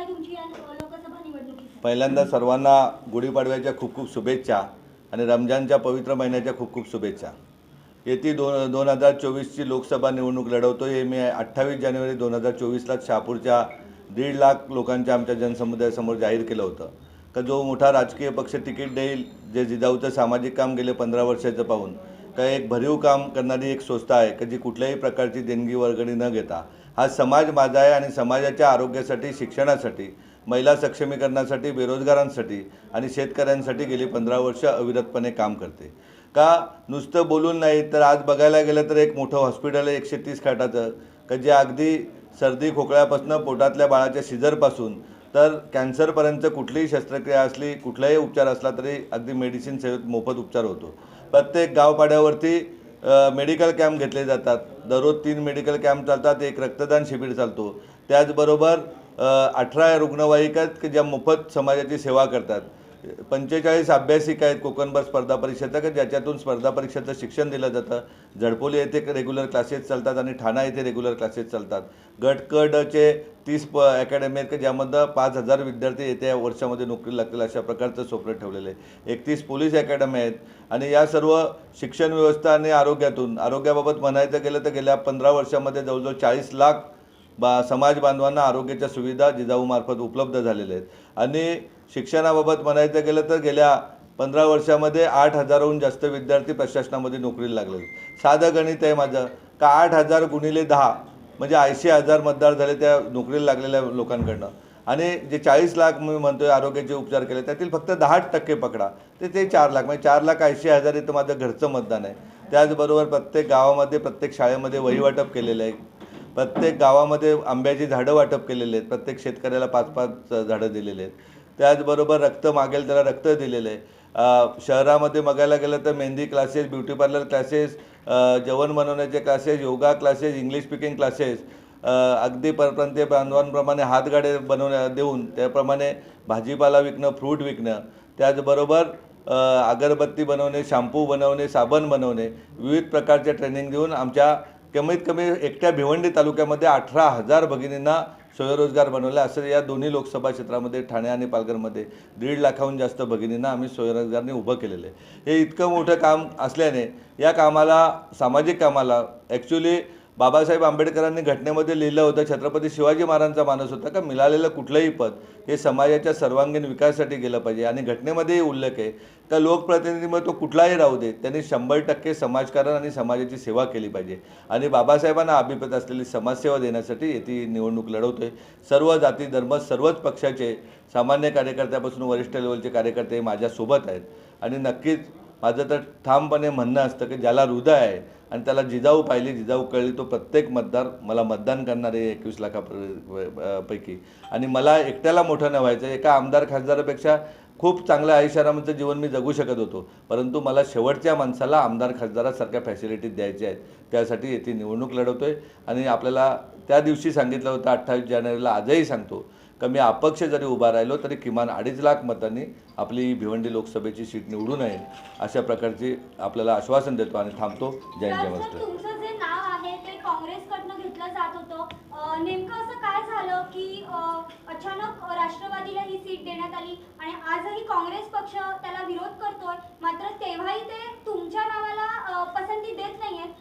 आहे तुमची या लोकसभा निवडणुकीत? पहिल्यांदा सर्वांना गुढीपाडव्याच्या खूप खूप शुभेच्छा आणि रमजानच्या पवित्र महिन्याच्या खूप खूप शुभेच्छा। येती 2024ची लोकसभा निवडणूक लढवतो आहे मी 28 जानेवारी 2024ला शहापूरच्या 1.5 लाख लोकांच्या आमच्या जनसमुदायासमोर जाहीर केलं होतं का जो मोठा राजकीय पक्ष तिकीट देईल, जे जिजाऊचं सामाजिक काम गेले 15 वर्षाचं पाहून का एक भरीव काम करणारी एक संस्था आहे की जी कुठल्याही प्रकारची देणगी वर्गणी न घेता हा समाज माझा आहे आणि समाजाच्या आरोग्यासाठी, शिक्षणासाठी, महिला सक्षमीकरणासाठी, बेरोजगारांसाठी आणि शेतकऱ्यांसाठी गेली 15 वर्ष अविरतपणे काम करते। का नुसतं बोलून नाही तर आज बघायला गेलं तर एक मोठं हॉस्पिटल आहे 130 खाटाचं का जे अगदी सर्दी खोकल्यापासून पोटातल्या बाळाच्या सिझरपासून तर कॅन्सरपर्यंत कुठलीही शस्त्रक्रिया असली, कुठलाही उपचार असला तरी अगदी मेडिसिन सेवेत मोफत उपचार होतो। प्रत्येक गावपाड्यावरती मेडिकल कॅम्प घेतले जातात, दररोज 3 मेडिकल कॅम्प चालतात, एक रक्तदान शिबिर चालतो। त्याचबरोबर 18 रुग्णवाहिका आहेत की ज्या मोफत समाजाची सेवा करतात। 45 अभ्यासिका आहेत कोकणभर स्पर्धा परीक्षेचा की ज्याच्यातून स्पर्धा परीक्षेचं शिक्षण दिलं जातं। झडपोली येथे रेग्युलर क्लासेस चालतात आणि ठाणा येथे रेग्युलर क्लासेस चालतात। गट क ड चे 30 अकॅडमी आहेत की ज्यामध्ये 5000 विद्यार्थी येत्या वर्षामध्ये नोकरी लागतील अशा प्रकारचं स्वप्न ठेवलेलं आहे। 31 पोलीस अकॅडमी आहेत आणि या सर्व शिक्षण व्यवस्था आणि आरोग्याबाबत म्हणायचं गेलं तर गेल्या 15 वर्षामध्ये जवळजवळ 40 लाख समाज बांधवांना आरोग्याच्या सुविधा जिजाऊमार्फत उपलब्ध झालेल्या आहेत। आणि शिक्षणाबाबत म्हणायचं गेलं तर गेल्या 15 वर्षामध्ये 8000हून जास्त विद्यार्थी प्रशासनामध्ये नोकरीला लागले। साधं गणित आहे माझं का 8000 गुणिले 10 म्हणजे 80,000 मतदार झाले त्या नोकरीला लागलेल्या लोकांकडनं आणि जे 40 लाख मी म्हणतोय आरोग्याचे उपचार केले त्यातील फक्त 10% पकडा ते 4 लाख म्हणजे 4,80,000 हे तर माझं घरचं मतदान आहे। त्याचबरोबर प्रत्येक गावामध्ये प्रत्येक शाळेमध्ये वही वाटप केलेलं आहे, प्रत्येक गावामध्ये आंब्याची झाडं वाटप केलेले आहेत, प्रत्येक शेतकऱ्याला 5-5 झाडं दिलेले आहेत। त्याचबरोबर रक्त मागेल त्याला रक्त दिलेलं आहे। शहरामध्ये बघायला गेलं तर mehndi classes, beauty parlour classes, जेवण बनवण्याचे classes, yoga classes, English speaking classes, अगदी परप्रांतीय बांधवांप्रमाणे हातगाडे देऊन त्याप्रमाणे भाजीपाला विकणं, फ्रूट विकणं, त्याचबरोबर अगरबत्ती बनवणे, शॅम्पू बनवणे, साबण बनवणे, विविध प्रकारचे ट्रेनिंग देऊन आमच्या कमीत कमी एकट्या भिवंडी तालुक्यामध्ये 18,000 भगिनींना स्वयंरोजगार बनवला। असं या दोन्ही लोकसभा क्षेत्रामध्ये ठाणे आणि पालघरमध्ये 1.5 लाखाहून जास्त भगिनींना आम्ही स्वयंरोजगारने उभं केलेलं आहे। हे इतकं मोठं काम असल्याने या कामाला, सामाजिक कामाला ॲक्च्युली बाबासाहेब आंबेडकरांनी घटनेमध्ये लिहिलं होतं, छत्रपती शिवाजी महाराजांचा मानस होता का मिळालेलं कुठलंही पद हे समाजाच्या सर्वांगीण विकासासाठी गेलं पाहिजे। आणि घटनेमध्येही उल्लेख आहे का लोकप्रतिनिधीमध्ये तो कुठलाही राहू दे त्यांनी 100% समाजकारण आणि समाजाची सेवा केली पाहिजे। आणि बाबासाहेबांना अभिप्रेत असलेली समाजसेवा देण्यासाठी येथे निवडणूक लढवतोय। सर्व जाती धर्म सर्वच पक्षाचे सामान्य कार्यकर्त्यापासून वरिष्ठ लेवलचे कार्यकर्ते माझ्यासोबत आहेत आणि नक्कीच माझं तर ठामपणे म्हणणं असतं की ज्याला हृदय आहे आणि त्याला जिजाऊ पाहिली, जिजाऊ कळली, तो प्रत्येक मतदार मला मतदान करणारे 21 लाखापैकी आणि मला एकट्याला मोठं न व्हायचं। एका आमदार खासदारापेक्षा खूप चांगलं आयुष्यारामाचं जीवन मी जगू शकत होतो, परंतु मला शेवटच्या माणसाला आमदार खासदारासारख्या फॅसिलिटीज द्यायच्या आहेत। त्यासाठी येथे निवडणूक लढवतोय आणि आपल्याला त्या दिवशी सांगितलं होतं 28 जानेवारीला, आजही सांगतो का मी अपक्ष जरी उभा राहिलो तरी किमान 2.5 लाख मतांनी आपली भिवंडी लोकसभेची सीट निवडून येईल अशा प्रकारची आपल्याला आश्वासन देतो आणि थांबतो। जय जय महाराष्ट्र। तुमचं जे नाव आहे ते काँग्रेसकडनं घेतलं जात होतं, नेमकं असं काय झालं की अचानक राष्ट्रवादीला ही सीट देण्यात आली आणि आजही काँग्रेस पक्ष त्याला विरोध करतोय, मात्र तेव्हाही ते तुमच्या नावाला पसंती देत नाहीयेत,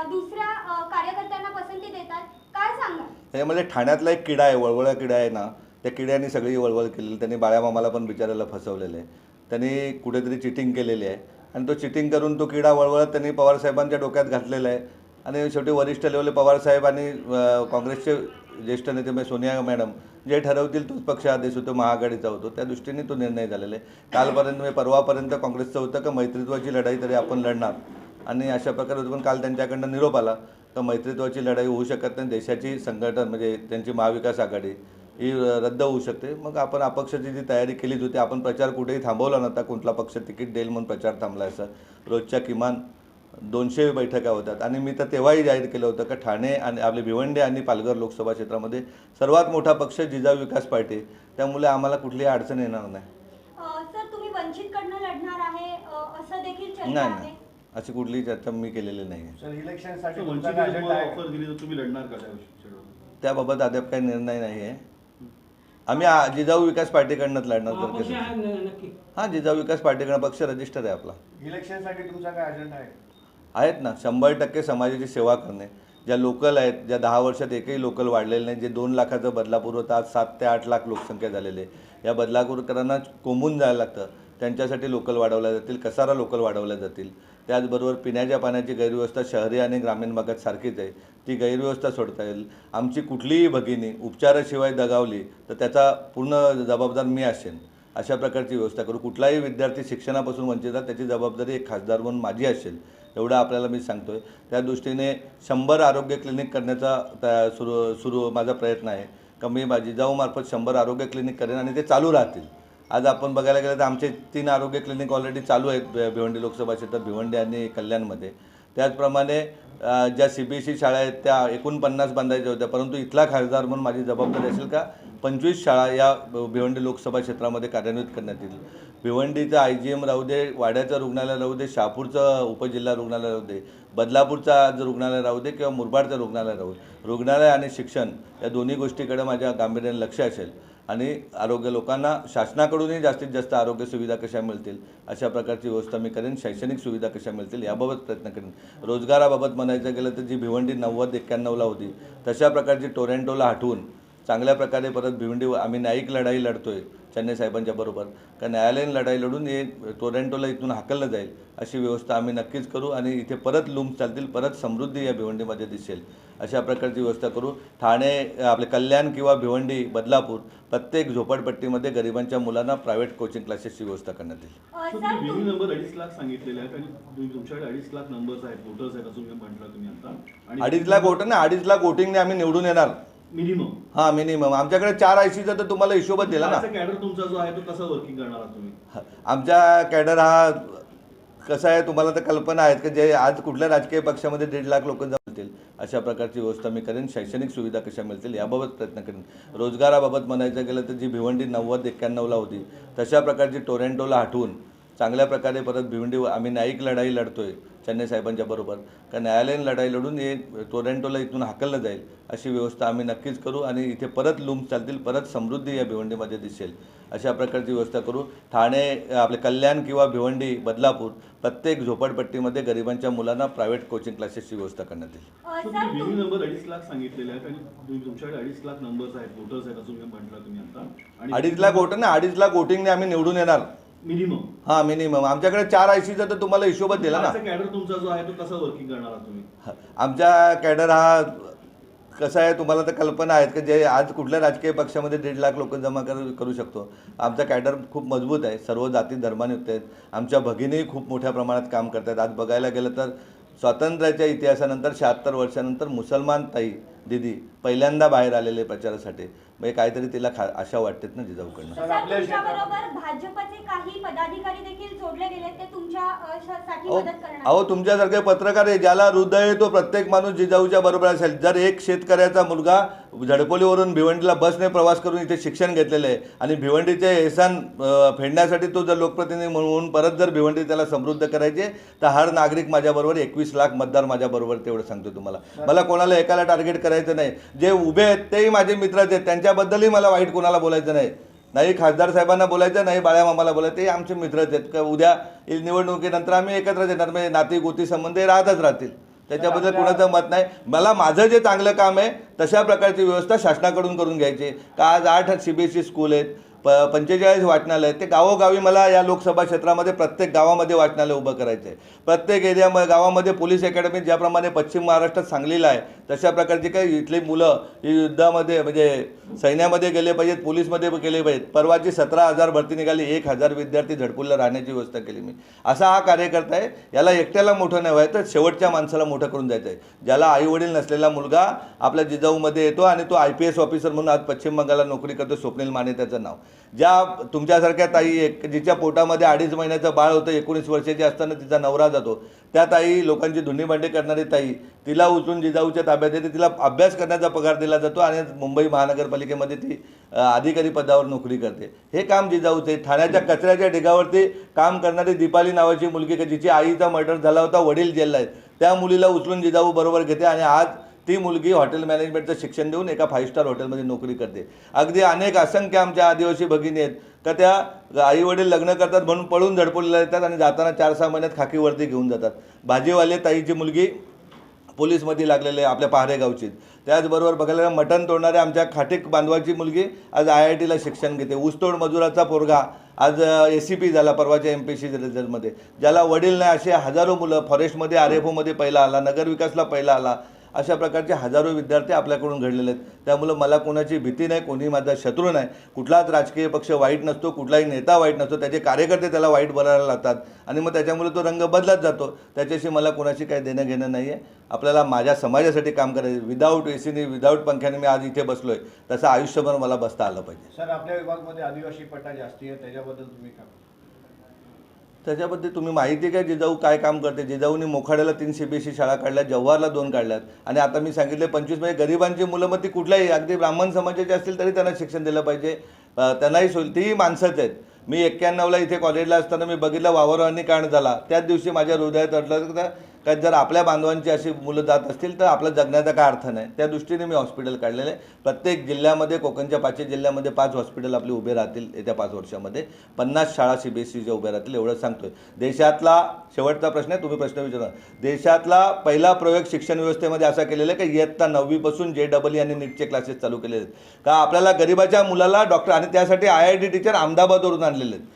दुसऱ्या कार्यकर्त्यांना पसंती देतात, काय सांगा? त्यामध्ये ठाण्यातला एक किडा आहे, वळवळा किडा आहे ना, त्या किड्याने सगळी वळवळ केलेली, त्यांनी बाळ्यामामाला पण बिचारायला फसवलेलं आहे, त्यांनी कुठेतरी चिटिंग केलेली आहे आणि तो चिटिंग करून तो किडा वळवळत त्यांनी पवारसाहेबांच्या डोक्यात घातलेला आहे। आणि शेवटी वरिष्ठ लेवले पवारसाहेब आणि काँग्रेसचे ज्येष्ठ नेते म्हणजे सोनिया मॅडम जे ठरवतील तोच पक्ष आदेश होतो, महाआघाडीचा होतो, त्या दृष्टीने तो निर्णय झालेला आहे। कालपर्यंत परवापर्यंत काँग्रेसचं होतं का मैत्रित्वाची लढाई तरी आपण लढणार आणि अशा प्रकारे होतं, पण काल त्यांच्याकडनं निरोप आला तर मैत्रित्वाची लढाई होऊ शकत नाही, देशाची संघटन म्हणजे त्यांची महाविकास आघाडी ही रद्द होऊ शकते। मग आपण अपक्षाची जी तयारी केलीच होती, आपण प्रचार कुठेही थांबवला नव्हता, कुठला पक्ष तिकीट देईल म्हणून प्रचार थांबला असं रोजच्या किमान 200 बैठका होतात आणि मी तर तेव्हाही जाहीर केलं होतं का ठाणे आणि आपले भिवंडी आणि पालघर लोकसभा क्षेत्रामध्ये सर्वात मोठा पक्ष जिजाऊ विकास पार्टी, त्यामुळे आम्हाला कुठलीही अडचण येणार नाही। सर तुम्ही वंचितकडनं लढणार आहे असं देखील चर्चा नाही आहे? नाही, अशी कुठलीही चर्चा मी केलेली नाही आहे। सर इलेक्शनसाठी ऑफर दिली तर तुम्ही लढणार का त्या विषयी? त्याबाबत अद्याप काही निर्णय नाही आहे। आम्ही जिजाऊ विकास पार्टीकडनंच लढणार अपक्ष तर आहे नक्की. हां, जिजाऊ विकास पार्टीकडनं पक्ष रजिस्टर आहे आपला. इलेक्शनसाठी तुमचा काय अजेंडा आहे? आहेत ना, 100% समाजाची सेवा करणे. ज्या लोकल आहेत, ज्या 10 वर्षात एकही लोकल वाढलेलं नाही, जे 2 लाखाचं बदलापूर होतं, आज 7 ते 8 लाख लोकसंख्या झालेली आहे. या बदलापूरकरांना कोंबून जायला लागतं, त्यांच्यासाठी लोकल वाढवल्या जातील, कसारा लोकल वाढवल्या जातील. त्याचबरोबर पिण्याच्या पाण्याची गैरव्यवस्था शहरी आणि ग्रामीण भागात सारखीच आहे, ती गैरव्यवस्था सोडता येईल. आमची कुठलीही भगिनी उपचाराशिवाय दगावली तर त्याचा पूर्ण जबाबदार मी असेन, अशा प्रकारची व्यवस्था करू. कुठलाही विद्यार्थी शिक्षणापासून वंचित आहे त्याची जबाबदारी एक खासदार म्हणून माझी असेल, एवढं आपल्याला मी सांगतो आहे. त्या दृष्टीने 100 आरोग्य क्लिनिक करण्याचा सुरू माझा प्रयत्न आहे. जिजाऊमार्फत 100 आरोग्य क्लिनिक करेन आणि ते चालू राहतील. आज आपण बघायला गेलं तर आमचे 3 आरोग्य क्लिनिक ऑलरेडी चालू आहेत भिवंडी लोकसभा क्षेत्रात, भिवंडी आणि कल्याणमध्ये. त्याचप्रमाणे ज्या CBSE शाळा आहेत त्या 49 बांधायच्या होत्या, परंतु इथला खासदार म्हणून माझी जबाबदारी असेल का 25 शाळा या भिवंडी लोकसभा क्षेत्रामध्ये कार्यान्वित करण्यात येईल. भिवंडीचं IGM राहू दे, वाड्याचं रुग्णालय राहू दे, शहापूरचं उपजिल्हा रुग्णालय राहू दे, बदलापूरचं रुग्णालय राहू दे किंवा मुरबाडचं रुग्णालय राहू दे, रुग्णालय आणि शिक्षण या दोन्ही गोष्टीकडे माझ्या गांभीर्याने लक्ष असेल. आणि आरोग्य लोकांना शासनाकडूनही जास्तीत जास्त आरोग्य सुविधा कशा मिळतील अशा प्रकारची व्यवस्था मी करेन. शैक्षणिक सुविधा कशा मिळतील याबाबत प्रयत्न करेन. रोजगाराबाबत म्हणायचं गेलं तर जी भिवंडी 90-91ला होती तशा प्रकारची टोरेंटोला हटवून चांगल्या प्रकारे परत भिवंडी आम्ही न्यायिक लढाई लढतो आहे चन्ने साहेबांच्या बरोबर, का न्यायालयीन लढाई लढून हे टोरेंटोला इथून हाकललं जाईल अशी व्यवस्था आम्ही नक्कीच करू. आणि इथे परत लूम्स चालतील, परत समृद्धी या भिवंडीमध्ये दिसेल अशा प्रकारची व्यवस्था करू. ठाणे, आपले कल्याण किंवा भिवंडी, बदलापूर प्रत्येक झोपडपट्टीमध्ये गरिबांच्या मुलांना प्रायव्हेट कोचिंग क्लासेसची व्यवस्था करण्यात येईल. सर बिलिंग नंबर 2.5 लाख सांगितलेले आहेत आणि तुमच्याकडे 2.5 लाख नंबर्स आहेत, वोटर्स आहेत असं म्हटलं तुम्ही आता. 2.5 लाख वोटर ना, 2.5 लाख वोटिंगने आम्ही निवडून येणार. मिनिमम हां, मिनिमम. आमच्याकडे 4 ICचा तर तुम्हाला हिशोबच दिला ना. कॅडर तुमचा जो आहे तो कसा वर्किंग करणार आहात तुम्ही? आमच्या कॅडर हा कसा आहे तुम्हाला तर कल्पना आहेत की जे आज कुठल्या राजकीय पक्षामध्ये 1.5 लाख लोक जमतील अशा प्रकारची व्यवस्था मी करेन. शैक्षणिक सुविधा कशा मिळतील याबाबत प्रयत्न करेन. रोजगाराबाबत म्हणायचं गेलं तर जी भिवंडी 90-91ला होती तशा प्रकारची टोरेंटोला हटवून चांगल्या प्रकारे परत भिवंडी आम्ही न्यायिक लढाई लढतो आहे चन्ने साहेबांच्या बरोबर, का न्यायालयीन लढाई लढून हे टोरेंटोला इथून हाकललं जाईल अशी व्यवस्था आम्ही नक्कीच करू. आणि इथे परत लूम्स चालतील, परत समृद्धी या भिवंडीमध्ये दिसेल अशा प्रकारची व्यवस्था करू. ठाणे, आपले कल्याण किंवा भिवंडी, बदलापूर प्रत्येक झोपडपट्टीमध्ये गरिबांच्या मुलांना प्रायव्हेट कोचिंग क्लासेसची व्यवस्था करण्यात येईल. बिलिंग नंबर 2.5 लाख सांगितलेले आहेत आणि तुमच्याकडे 2.5 लाख नंबर्स आहेत, वोटर्स आहेत असं म्हटलं तुम्ही आता. 2.5 लाख वोटर ना, 2.5 लाख वोटिंगने आम्ही निवडून येणार. मिनिमम हां, मिनिमम. आमच्याकडे 4 ICचा तर तुम्हाला हिशोबच दिला ना. कॅडर तुमचा जो आहे तो कसा वर्किंग करणार आहात तुम्ही? आमच्या कॅडर हा कसा आहे तुम्हाला तर कल्पना आहेत की जे आज कुठल्या राजकीय पक्षामध्ये 1.5 लाख लोक जमा करू शकतो. आमचा कॅडर खूप मजबूत आहे, सर्व जाती धर्मायुक्त आहेत. आमच्या भगिनीही खूप मोठ्या प्रमाणात काम करतात. आज बघायला गेलं तर स्वातंत्र्याच्या इतिहासानंतर 76 वर्षानंतर मुसलमान ताई दिदी पहिल्यांदा बाहेर आलेले प्रचारासाठी. म्हणजे काहीतरी तिला आशा वाटतेत ना जिजाऊकडनं. सर तुमच्याबरोबर भाजपचे काही पदाधिकारी देखील जोडले गेले, ते तुमच्या साठी मदत करणार. अहो, तुमच्यासारखे पत्रकार आहे, ज्याला हृदय आहे तो प्रत्येक माणूस जिजाऊच्या बरोबर असेल. जर एक शेतकऱ्याचा मुलगा झडपोलीवरून भिवंडीला बसने प्रवास करून इथे शिक्षण घेतलेलं आहे आणि भिवंडीचे एहसान फेडण्यासाठी तो जर लोकप्रतिनिधी म्हणून परत जर भिवंडी त्याला समृद्ध करायचे तर हर नागरिक माझ्याबरोबर, 21 लाख मतदार माझ्याबरोबर, तेवढं सांगतो तुम्हाला. मला कोणाला एकाला टार्गेट करायचं नाही. जे उभे आहेत तेही माझे मित्रच आहेत, त्यांच्याबद्दलही मला वाईट कोणाला बोलायचं नाही. नाही खासदार साहेबांना बोलायचं, नाही बाळ्यामामाला बोलायचं, ते आमचे मित्रच आहेत. का उद्या निवडणुकीनंतर आम्ही एकत्रच येणार, म्हणजे नाती गोती संबंध हे राहतच राहतील. त्याच्याबद्दल कुणाचं मत नाही. मला माझं जे चांगलं काम आहे तशा प्रकारची व्यवस्था शासनाकडून करून घ्यायची. का आज 8 CBSE स्कूल आहेत, 45 वाचनालय आहेत. ते गावोगावी मला या लोकसभा क्षेत्रामध्ये प्रत्येक गावामध्ये वाचनालय उभं करायचं आहे. प्रत्येक एरियामध्ये गावामध्ये पोलीस अकॅडमी ज्याप्रमाणे पश्चिम महाराष्ट्रात सांगलीला आहे तशा प्रकारची काही इथली मुलं ही युद्धामध्ये म्हणजे सैन्यामध्ये गेले पाहिजेत, पोलीसमध्ये गेले पाहिजेत. परवाची 17,000 भरती निघाली, 1,000 विद्यार्थी झडपूरला राहण्याची व्यवस्था केली मी. असा हा कार्यकर्ता आहे. याला एकट्याला मोठं नाही व्हायचं, शेवटच्या माणसाला मोठं करून द्यायचं आहे. ज्याला आईवडील नसलेला मुलगा आपल्या जिजाऊमध्ये येतो आणि तो IPS ऑफिसर म्हणून आज पश्चिम बंगालला नोकरी करतो, स्वप्नील माने त्याचं नाव. ज्या तुमच्यासारख्या ताई एक जिच्या पोटामध्ये 2.5 महिन्याचं बाळ होतं, 19 वर्षाची असताना तिचा नवरा जातो, त्या ताई, लोकांची धुंडीभांडी करणारी ताई, तिला उचलून जिजाऊच्या ताब्यात येते. तिला अभ्यास करण्याचा पगार दिला जातो आणि मुंबई महानगरपालिकेमध्ये ती अधिकारी पदावर नोकरी करते. हे काम जिजाऊचे. ठाण्याच्या कचऱ्याच्या ढिगावरती काम करणारी दीपाली नावाची मुलगी, जिची आईचा मर्डर झाला होता, वडील जेलला आहेत, त्या मुलीला उचलून जिजाऊ बरोबर घेते आणि आज ती मुलगी हॉटेल मॅनेजमेंटचं शिक्षण देऊन एका 5 स्टार हॉटेलमध्ये नोकरी करते. अगदी अनेक असंख्य आमच्या आदिवासी भगिनी आहेत का त्या आईवडील लग्न करतात म्हणून पळून धडपडलेल्या येतात आणि जाताना 4-6 महिन्यात खाकीवरती घेऊन जातात. भाजीवाले ताईची मुलगी पोलीसमध्ये लागलेले आहे आपल्या पहारे गावची. त्याचबरोबर बघायला मटण तोडणाऱ्या आमच्या खाटीक बांधवाची मुलगी आज IITला शिक्षण घेते. ऊसतोड मजुराचा पोरगा आज ACP झाला परवाच्या MPSC रिझल्टमध्ये. ज्याला वडील नाही असे हजारो मुलं फॉरेस्टमध्ये RFOमध्ये पहिला आला, नगरविकासला पहिला आला. अशा प्रकारचे हजारो विद्यार्थी आपल्याकडून घडलेले आहेत. त्यामुळं मला कोणाची भीती नाही, कोणी माझा शत्रू नाही. कुठलाच राजकीय पक्ष वाईट नसतो, कुठलाही नेता वाईट नसतो. त्याचे कार्यकर्ते त्याला वाईट बनायला लागतात आणि मग त्याच्यामुळे तो रंग बदलत जातो. त्याच्याशी मला कोणाशी काही देणं घेणं नाही आहे. आपल्याला माझ्या समाजासाठी काम करायचं. विदाऊट ACने विदाऊट पंख्याने मी आज इथे बसलो आहे, तसं आयुष्यभर मला बसता आलं पाहिजे. सर, आपल्या विभागामध्ये आदिवासी पट्टा जास्ती आहे, त्याच्याबद्दल तुम्ही काय? त्याच्याबद्दल तुम्ही माहिती काय जिजाऊ काय काम करते. जिजाऊनी मोखाड्याला 3 CBSE शाळा काढल्या, जव्हारला 2 काढल्यात आणि आता मी सांगितले 25 म्हणजे गरिबांची मुलं मग ती कुठल्याही अगदी ब्राह्मण समाजाची असतील तरी त्यांना शिक्षण दिलं पाहिजे. त्यांनाही सोयी तीही माणसंच आहेत. मी 91ला इथे कॉलेजला असताना मी बघितलं वावरांनी कांड झाला. त्याच दिवशी माझ्या हृदयात अडलं का जर आपल्या बांधवांची अशी मुलं जात असतील तर आपला जगण्याचा काय अर्थ नाही. त्या दृष्टीने मी हॉस्पिटल काढलेलं आहे. प्रत्येक जिल्ह्यामध्ये कोकणच्या 5 जिल्ह्यामध्ये 5 हॉस्पिटल आपले उभे राहतील येत्या 5 वर्षामध्ये. 50 शाळा CBSEच्या उभ्या राहतील एवढं सांगतोय. देशातला शेवटचा प्रश्न आहे, तुम्ही प्रश्न विचारा. देशातला पहिला प्रयोग शिक्षण व्यवस्थेमध्ये असा केलेला आहे की इयत्ता 9वी पासून JEE आणि नीटचे क्लासेस चालू केलेले आहेत. का आपल्याला गरिबाच्या मुलाला डॉक्टर आणि त्यासाठी IIT टीचर अहमदाबादवरून आणलेले आहेत.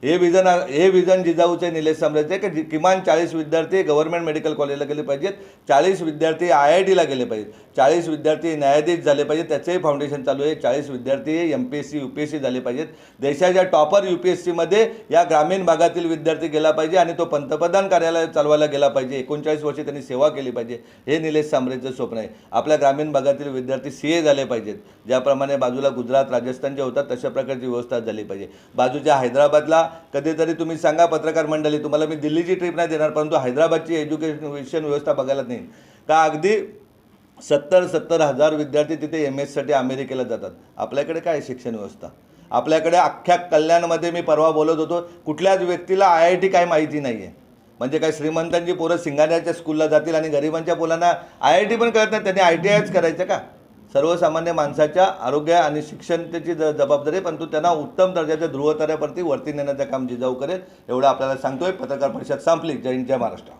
हे विजन जिजाऊचे निलेश सांबरेचे की किमान 40 विद्यार्थी गव्हर्नमेंट मेडिकल कॉलेजला गेले पाहिजेत, 40 विद्यार्थी IITला गेले पाहिजेत, 40 विद्यार्थी न्यायाधीश झाले पाहिजेत, त्याचंही फाउंडेशन चालू आहे, 40 विद्यार्थी MPSC UPSC झाले पाहिजेत. देशाच्या टॉपर UPSCमध्ये या ग्रामीण भागातील विद्यार्थी गेला पाहिजे आणि तो पंतप्रधान कार्यालय चालवायला गेला पाहिजे. 39 वर्षे त्यांनी सेवा केली पाहिजे. हे निलेश सांबरेचं स्वप्न आहे. आपल्या ग्रामीण भागातील विद्यार्थी CA झाले पाहिजेत. ज्याप्रमाणे बाजूला गुजरात राजस्थानचे होतात तशा प्रकारची व्यवस्था झाली पाहिजे. बाजूच्या हैदराबादला कधीतरी तुम्ही सांगा पत्रकार मंडळी, तुम्हाला मी दिल्लीची ट्रिप नाही देणार परंतु हैदराबादची एज्युकेशन व्यवस्था बघायला नाही का अगदी 70 हजार विद्यार्थी तिथे MS साठी अमेरिकेला जातात. आपल्याकडे काय शिक्षण व्यवस्था? आपल्याकडे अख्ख्या कल्याणमध्ये मी परवा बोलत होतो कुठल्याच व्यक्तीला IIT काय माहिती नाही आहे. म्हणजे काय श्रीमंतांची पोरं सिंगाण्याच्या स्कूलला जातील आणि गरिबांच्या मुलांना IIT पण कळत नाही, त्यांनी ITIच करायचं का? सर्वसामान्य माणसाच्या आरोग्य आणि शिक्षण त्याची जबाबदारी आहे, परंतु त्यांना उत्तम दर्जाच्या ध्रुवताऱ्यावरती वरती नेण्याचं काम जिजाऊ करेल एवढं आपल्याला सांगतोय. पत्रकार परिषद संपली. जय हिंद, जय महाराष्ट्र.